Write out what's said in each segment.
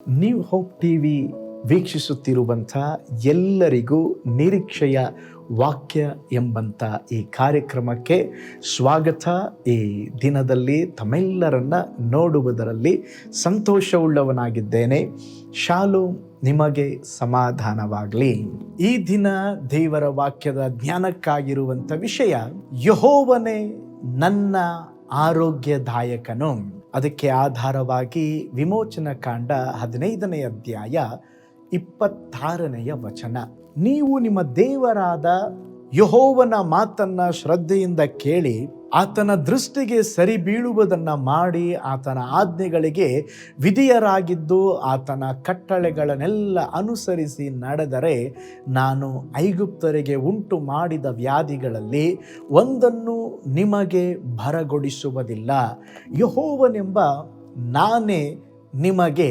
New hope TV ವೀಕ್ಷಿಸುತ್ತಿರುವಂಥ ಎಲ್ಲರಿಗೂ ನಿರೀಕ್ಷೆಯ ವಾಕ್ಯ ಎಂಬಂಥ ಈ ಕಾರ್ಯಕ್ರಮಕ್ಕೆ ಸ್ವಾಗತ. ಈ ದಿನದಲ್ಲಿ ತಮ್ಮೆಲ್ಲರನ್ನ ನೋಡುವುದರಲ್ಲಿ ಸಂತೋಷವುಳ್ಳವನಾಗಿದ್ದೇನೆ. ಶಾಲೋಮ್, ನಿಮಗೆ ಸಮಾಧಾನವಾಗಲಿ. ಈ ದಿನ ದೇವರ ವಾಕ್ಯದ ಜ್ಞಾನಕ್ಕಾಗಿರುವಂಥ ವಿಷಯ, ಯೆಹೋವನೇ ನನ್ನ ಆರೋಗ್ಯದಾಯಕನು. ಅದಕ್ಕೆ ಆಧಾರವಾಗಿ ವಿಮೋಚನ ಕಾಂಡ 15ನೇ ಅಧ್ಯಾಯ 26ನೇ ವಚನ. ನೀವು ನಿಮ್ಮ ದೇವರಾದ ಯೆಹೋವನ ಮಾತನ್ನ ಶ್ರದ್ಧೆಯಿಂದ ಕೇಳಿ ಆತನ ದೃಷ್ಟಿಗೆ ಸರಿ ಬೀಳುವುದನ್ನು ಮಾಡಿ ಆತನ ಆಜ್ಞೆಗಳಿಗೆ ವಿಧಿಯರಾಗಿದ್ದು ಆತನ ಕಟ್ಟಳೆಗಳನ್ನೆಲ್ಲ ಅನುಸರಿಸಿ ನಡೆದರೆ ನಾನು ಐಗುಪ್ತರಿಗೆ ಉಂಟು ಮಾಡಿದ ವ್ಯಾಧಿಗಳಲ್ಲಿ ಒಂದನ್ನು ನಿಮಗೆ ಬರಗೊಡಿಸುವುದಿಲ್ಲ. ಯೆಹೋವನೆಂಬ ನಾನೇ ನಿಮಗೆ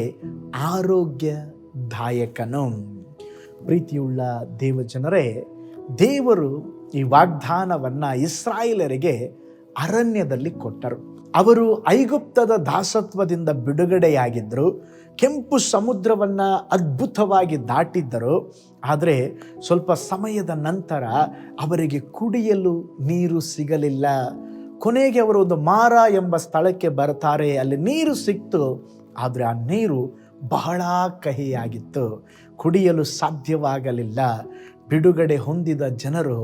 ಆರೋಗ್ಯದಾಯಕನು. ಪ್ರೀತಿಯುಳ್ಳ ದೇವಜನರೇ, ದೇವರು ಈ ವಾಗ್ದಾನವನ್ನು ಇಸ್ರಾಯೇಲರಿಗೆ ಅರಣ್ಯದಲ್ಲಿ ಕೊಟ್ಟರು. ಅವರು ಐಗುಪ್ತದ ದಾಸತ್ವದಿಂದ ಬಿಡುಗಡೆಯಾಗಿದ್ದರು, ಕೆಂಪು ಸಮುದ್ರವನ್ನು ಅದ್ಭುತವಾಗಿ ದಾಟಿದ್ದರು. ಆದರೆ ಸ್ವಲ್ಪ ಸಮಯದ ನಂತರ ಅವರಿಗೆ ಕುಡಿಯಲು ನೀರು ಸಿಗಲಿಲ್ಲ. ಕೊನೆಗೆ ಅವರು ಒಂದು ಮಾರ ಎಂಬ ಸ್ಥಳಕ್ಕೆ ಬರ್ತಾರೆ. ಅಲ್ಲಿ ನೀರು ಸಿಕ್ತು, ಆದರೆ ಆ ನೀರು ಬಹಳ ಕಹಿಯಾಗಿತ್ತು, ಕುಡಿಯಲು ಸಾಧ್ಯವಾಗಲಿಲ್ಲ. ಬಿಡುಗಡೆ ಹೊಂದಿದ ಜನರು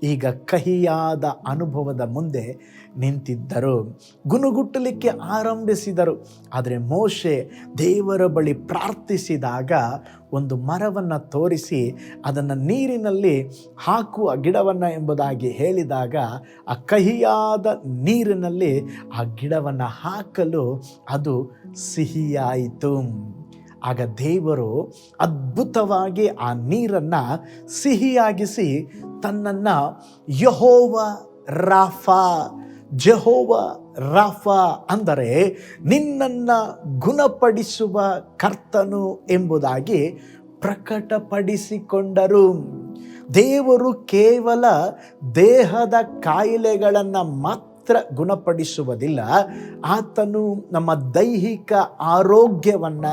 ಈಗ ಕಹಿಯಾದ ಅನುಭವದ ಮುಂದೆ ನಿಂತಿದ್ದರು, ಗುನುಗುಟ್ಟಲಿಕ್ಕೆ ಆರಂಭಿಸಿದರು. ಆದರೆ ಮೋಶೆ ದೇವರ ಬಳಿ ಪ್ರಾರ್ಥಿಸಿದಾಗ ಒಂದು ಮರವನ್ನು ತೋರಿಸಿ ಅದನ್ನು ನೀರಿನಲ್ಲಿ ಹಾಕುವ ಗಿಡವನ್ನು ಎಂಬುದಾಗಿ ಹೇಳಿದಾಗ ಆ ಕಹಿಯಾದ ನೀರಿನಲ್ಲಿ ಆ ಗಿಡವನ್ನು ಹಾಕಲು ಅದು ಸಿಹಿಯಾಯಿತು. ಆಗ ದೇವರು ಅದ್ಭುತವಾಗಿ ಆ ನೀರನ್ನು ಸಿಹಿಯಾಗಿಸಿ ತನ್ನನ್ನು ಯೆಹೋವ ರಾಫಾ, ಜೆಹೋವ ರಾಫಾ ಅಂದರೆ ನಿನ್ನನ್ನು ಗುಣಪಡಿಸುವ ಕರ್ತನು ಎಂಬುದಾಗಿ ಪ್ರಕಟಪಡಿಸಿಕೊಂಡರು. ದೇವರು ಕೇವಲ ದೇಹದ ಕಾಯಿಲೆಗಳನ್ನು ಮಾತ್ರ ಗುಣಪಡಿಸುವುದಿಲ್ಲ, ಆತನು ನಮ್ಮ ದೈಹಿಕ ಆರೋಗ್ಯವನ್ನು,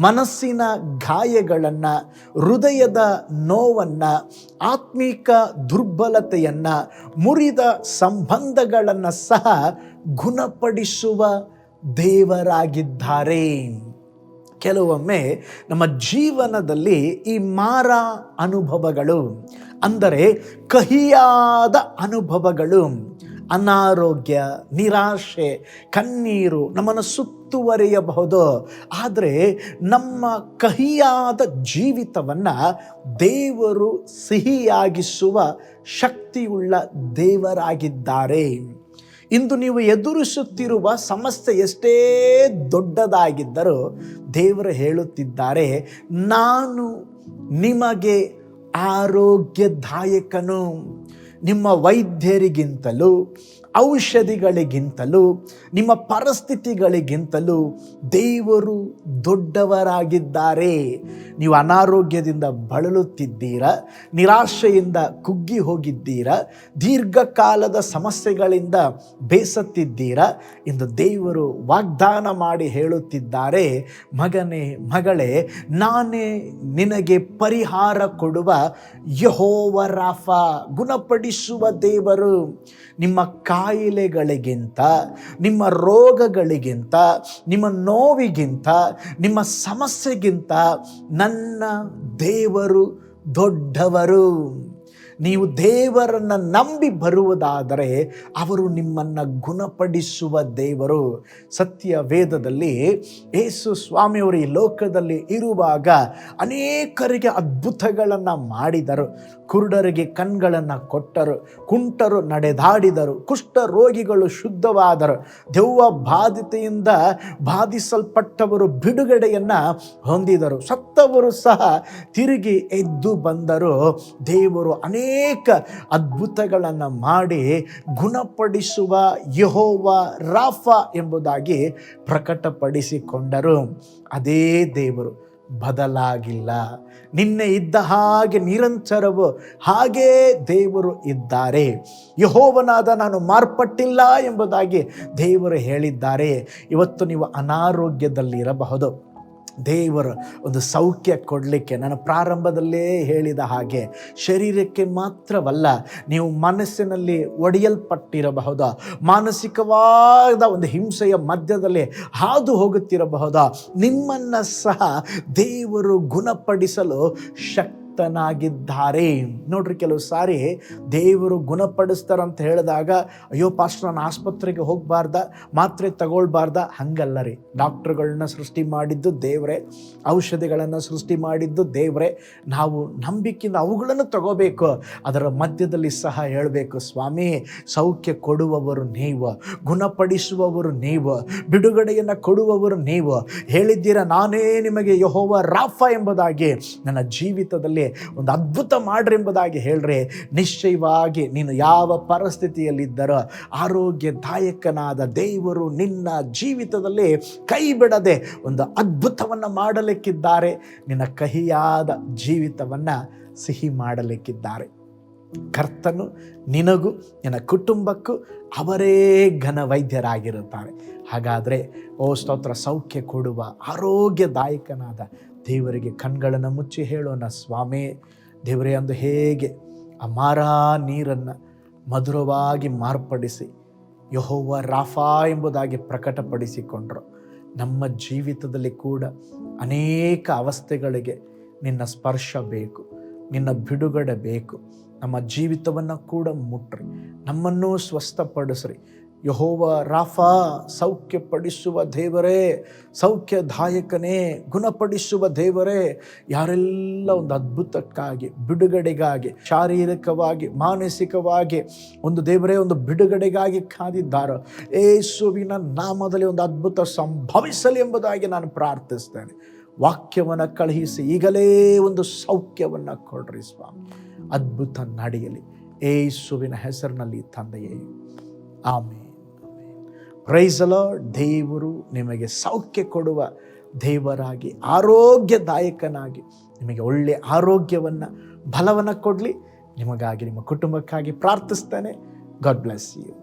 ಮನಸ್ಸಿನ ಗಾಯಗಳನ್ನು, ಹೃದಯದ ನೋವನ್ನು, ಆತ್ಮಿಕ ದುರ್ಬಲತೆಯನ್ನು, ಮುರಿದ ಸಂಬಂಧಗಳನ್ನು ಸಹ ಗುಣಪಡಿಸುವ ದೇವರಾಗಿದ್ದಾರೆ. ಕೆಲವೊಮ್ಮೆ ನಮ್ಮ ಜೀವನದಲ್ಲಿ ಈ ಮಾರ ಅನುಭವಗಳು ಅಂದರೆ ಕಹಿಯಾದ ಅನುಭವಗಳು, ಅನಾರೋಗ್ಯ, ನಿರಾಶೆ, ಕಣ್ಣೀರು ನಮ್ಮನ್ನು ಸುತ್ತುವರಿಯಬಹುದು. ಆದರೆ ನಮ್ಮ ಕಹಿಯಾದ ಜೀವಿತವನ್ನು ದೇವರು ಸಿಹಿಯಾಗಿಸುವ ಶಕ್ತಿಯುಳ್ಳ ದೇವರಾಗಿದ್ದಾರೆ. ಇಂದು ನೀವು ಎದುರಿಸುತ್ತಿರುವ ಸಮಸ್ಯೆ ಎಷ್ಟೇ ದೊಡ್ಡದಾಗಿದ್ದರೂ ದೇವರು ಹೇಳುತ್ತಿದ್ದಾರೆ, ನಾನು ನಿಮಗೆ ಆರೋಗ್ಯದಾಯಕನು. ನಿಮ್ಮ ವೈದ್ಯರಿಗಿಂತಲೂ, ಔಷಧಿಗಳಿಗಿಂತಲೂ, ನಿಮ್ಮ ಪರಿಸ್ಥಿತಿಗಳಿಗಿಂತಲೂ ದೇವರು ದೊಡ್ಡವರಾಗಿದ್ದಾರೆ. ನೀವು ಅನಾರೋಗ್ಯದಿಂದ ಬಳಲುತ್ತಿದ್ದೀರಾ, ನಿರಾಶೆಯಿಂದ ಕುಗ್ಗಿ ಹೋಗಿದ್ದೀರಾ, ದೀರ್ಘಕಾಲದ ಸಮಸ್ಯೆಗಳಿಂದ ಬೇಸತ್ತಿದ್ದೀರಾ. ಇಂದು ದೇವರು ವಾಗ್ದಾನ ಮಾಡಿ ಹೇಳುತ್ತಿದ್ದಾರೆ, ಮಗನೇ, ಮಗಳೇ, ನಾನೇ ನಿನಗೆ ಪರಿಹಾರ ಕೊಡುವ ಯೆಹೋವ ರಾಫಾ, ಗುಣಪಡಿಸುವ ದೇವರು. ನಿಮ್ಮ ಕಾಯಿಲೆಗಳಿಗಿಂತ, ನಿಮ್ಮ ರೋಗಗಳಿಗಿಂತ, ನಿಮ್ಮ ನೋವಿಗಿಂತ, ನಿಮ್ಮ ಸಮಸ್ಯೆಗಿಂತ ನನ್ನ ದೇವರು ದೊಡ್ಡವರು. ನೀವು ದೇವರನ್ನು ನಂಬಿ ಬರುವುದಾದರೆ ಅವರು ನಿಮ್ಮನ್ನು ಗುಣಪಡಿಸುವ ದೇವರು. ಸತ್ಯ ವೇದದಲ್ಲಿ ಯೇಸು ಸ್ವಾಮಿಯವರು ಈ ಲೋಕದಲ್ಲಿ ಇರುವಾಗ ಅನೇಕರಿಗೆ ಅದ್ಭುತಗಳನ್ನು ಮಾಡಿದರು. ಕುರುಡರಿಗೆ ಕಣ್ಗಳನ್ನು ಕೊಟ್ಟರು, ಕುಂಟರು ನಡೆದಾಡಿದರು, ಕುಷ್ಠ ರೋಗಿಗಳು ಶುದ್ಧವಾದರು, ದೆವ್ವ ಬಾಧಿತೆಯಿಂದ ಬಾಧಿಸಲ್ಪಟ್ಟವರು ಬಿಡುಗಡೆಯನ್ನು ಹೊಂದಿದರು, ಸತ್ತವರು ಸಹ ತಿರುಗಿ ಎದ್ದು ಬಂದರು. ದೇವರು ಅನೇಕ ಅದ್ಭುತಗಳನ್ನು ಮಾಡಿ ಗುಣಪಡಿಸುವ ಯೆಹೋವ ರಾಫಾ ಎಂಬುದಾಗಿ ಪ್ರಕಟಪಡಿಸಿಕೊಂಡರು. ಅದೇ ದೇವರು ಬದಲಾಗಿಲ್ಲ. ನಿನ್ನೆ ಇದ್ದ ಹಾಗೆ ನಿರಂತರವು ಹಾಗೇ ದೇವರು ಇದ್ದಾರೆ. ಯೆಹೋವನಾದ ನಾನು ಮಾರ್ಪಟ್ಟಿಲ್ಲ ಎಂಬುದಾಗಿ ದೇವರು ಹೇಳಿದ್ದಾರೆ. ಇವತ್ತು ನೀವು ಅನಾರೋಗ್ಯದಲ್ಲಿರಬಹುದು, ದೇವರ ಒಂದು ಸೌಖ್ಯ ಕೊಡಲಿಕ್ಕೆ ನಾನು ಪ್ರಾರಂಭದಲ್ಲೇ ಹೇಳಿದ ಹಾಗೆ ಶರೀರಕ್ಕೆ ಮಾತ್ರವಲ್ಲ, ನೀವು ಮನಸ್ಸಿನಲ್ಲಿ ಒಡೆಯಲ್ಪಟ್ಟಿರಬಹುದಾ, ಮಾನಸಿಕವಾದ ಒಂದು ಹಿಂಸೆಯ ಮಧ್ಯದಲ್ಲಿ ಹಾದು ಹೋಗುತ್ತಿರಬಹುದಾ, ನಿಮ್ಮನ್ನು ಸಹ ದೇವರು ಗುಣಪಡಿಸಲು ಶಕ್ತನಾಗಿದ್ದಾರೆ. ನೋಡ್ರಿ, ಕೆಲವು ಸಾರಿ ದೇವರು ಗುಣಪಡಿಸ್ತಾರಂತ ಹೇಳಿದಾಗ, ಅಯ್ಯೋ ಪಾಸ್ಟರ್ ನಾನು ಆಸ್ಪತ್ರೆಗೆ ಹೋಗಬಾರ್ದ, ಮಾತ್ರೆ ತಗೊಳ್ಬಾರ್ದ? ಹಂಗಲ್ಲ ರೀ. ಡಾಕ್ಟ್ರುಗಳನ್ನ ಸೃಷ್ಟಿ ಮಾಡಿದ್ದು ದೇವರೇ, ಔಷಧಿಗಳನ್ನು ಸೃಷ್ಟಿ ಮಾಡಿದ್ದು ದೇವರೇ. ನಾವು ನಂಬಿಕೆಯಿಂದ ಅವುಗಳನ್ನು ತಗೋಬೇಕು. ಅದರ ಮಧ್ಯದಲ್ಲಿ ಸಹ ಹೇಳಬೇಕು, ಸ್ವಾಮಿ ಸೌಖ್ಯ ಕೊಡುವವರು ನೀವು, ಗುಣಪಡಿಸುವವರು ನೀವು, ಬಿಡುಗಡೆಯನ್ನು ಕೊಡುವವರು ನೀವು. ಹೇಳಿದ್ದೀರಾ, ನಾನೇ ನಿಮಗೆ ಯೆಹೋವ ರಾಫ ಎಂಬುದಾಗಿ, ನನ್ನ ಜೀವಿತದಲ್ಲಿ ಒಂದು ಅದ್ಭುತ ಮಾಡ್ರಿ ಎಂಬುದಾಗಿ ಹೇಳ್ರಿ. ನಿಶ್ಚಯವಾಗಿ ನೀನು ಯಾವ ಪರಿಸ್ಥಿತಿಯಲ್ಲಿದ್ದರೋ ಆರೋಗ್ಯದಾಯಕನಾದ ದೇವರು ನಿನ್ನ ಜೀವಿತದಲ್ಲಿ ಕೈ ಬಿಡದೆ ಒಂದು ಅದ್ಭುತವನ್ನು ಮಾಡಲಿಕ್ಕಿದ್ದಾರೆ. ನಿನ್ನ ಕಹಿಯಾದ ಜೀವಿತವನ್ನು ಸಿಹಿ ಮಾಡಲಿಕ್ಕಿದ್ದಾರೆ. ಕರ್ತನು ನಿನಗೂ ನಿನ್ನ ಕುಟುಂಬಕ್ಕೂ ಅವರೇ ಘನ ವೈದ್ಯರಾಗಿರುತ್ತಾರೆ. ಹಾಗಾದರೆ ಸ್ತೋತ್ರ, ಸೌಖ್ಯ ಕೊಡುವ ಆರೋಗ್ಯದಾಯಕನಾದ ದೇವರಿಗೆ ಕಣ್ಗಳನ್ನು ಮುಚ್ಚಿ ಹೇಳೋಣ, ಸ್ವಾಮಿ ದೇವರೇ, ಅಂದು ಹೇಗೆ ಆ ಮಾರಾ ನೀರನ್ನು ಮಧುರವಾಗಿ ಮಾರ್ಪಡಿಸಿ ಯೆಹೋವ ರಾಫಾ ಎಂಬುದಾಗಿ ಪ್ರಕಟಪಡಿಸಿಕೊಂಡ್ರು, ನಮ್ಮ ಜೀವಿತದಲ್ಲಿ ಕೂಡ ಅನೇಕ ಅವಸ್ಥೆಗಳಿಗೆ ನಿನ್ನ ಸ್ಪರ್ಶ ಬೇಕು, ನಿನ್ನ ಬಿಡುಗಡೆ ಬೇಕು. ನಮ್ಮ ಜೀವಿತವನ್ನು ಕೂಡ ಮುಟ್ರಿ, ನಮ್ಮನ್ನು ಸ್ವಸ್ಥಪಡಿಸ್ರಿ. ಯೆಹೋವ ರಾಫಾ, ಸೌಖ್ಯಪಡಿಸುವ ದೇವರೇ, ಸೌಖ್ಯದಾಯಕನೇ, ಗುಣಪಡಿಸುವ ದೇವರೇ. ಯಾರೆಲ್ಲ ಒಂದು ಅದ್ಭುತಕ್ಕಾಗಿ, ಬಿಡುಗಡೆಗಾಗಿ, ಶಾರೀರಿಕವಾಗಿ, ಮಾನಸಿಕವಾಗಿ ಒಂದು ದೇವರೇ ಒಂದು ಬಿಡುಗಡೆಗಾಗಿ ಕಾದಿದ್ದಾರೋ, ಯೇಸುವಿನ ನಾಮದಲ್ಲಿ ಒಂದು ಅದ್ಭುತ ಸಂಭವಿಸಲಿ ಎಂಬುದಾಗಿ ನಾನು ಪ್ರಾರ್ಥಿಸ್ತೇನೆ. ವಾಕ್ಯವನ್ನು ಕಳುಹಿಸಿ ಈಗಲೇ ಒಂದು ಸೌಖ್ಯವನ್ನು ಕೊಡ್ರಿ ಸ್ವಾಮಿ. ಅದ್ಭುತ ನಡೆಯಲಿ ಯೇಸುವಿನ ಹೆಸರಿನಲ್ಲಿ ತಂದೆಯೇ, ಆಮೇನ್. Price the lord. ದೇವರು ನಿಮಗೆ ಸೌಖ್ಯ ಕೊಡುವ ದೇವರಾಗಿ, ಆರೋಗ್ಯದಾಯಕನಾಗಿ ನಿಮಗೆ ಒಳ್ಳೆಯ ಆರೋಗ್ಯವನ್ನು, ಬಲವನ್ನು ಕೊಡಲಿ. ನಿಮಗಾಗಿ, ನಿಮ್ಮ ಕುಟುಂಬಕ್ಕಾಗಿ ಪ್ರಾರ್ಥಿಸ್ತೇನೆ. God bless you.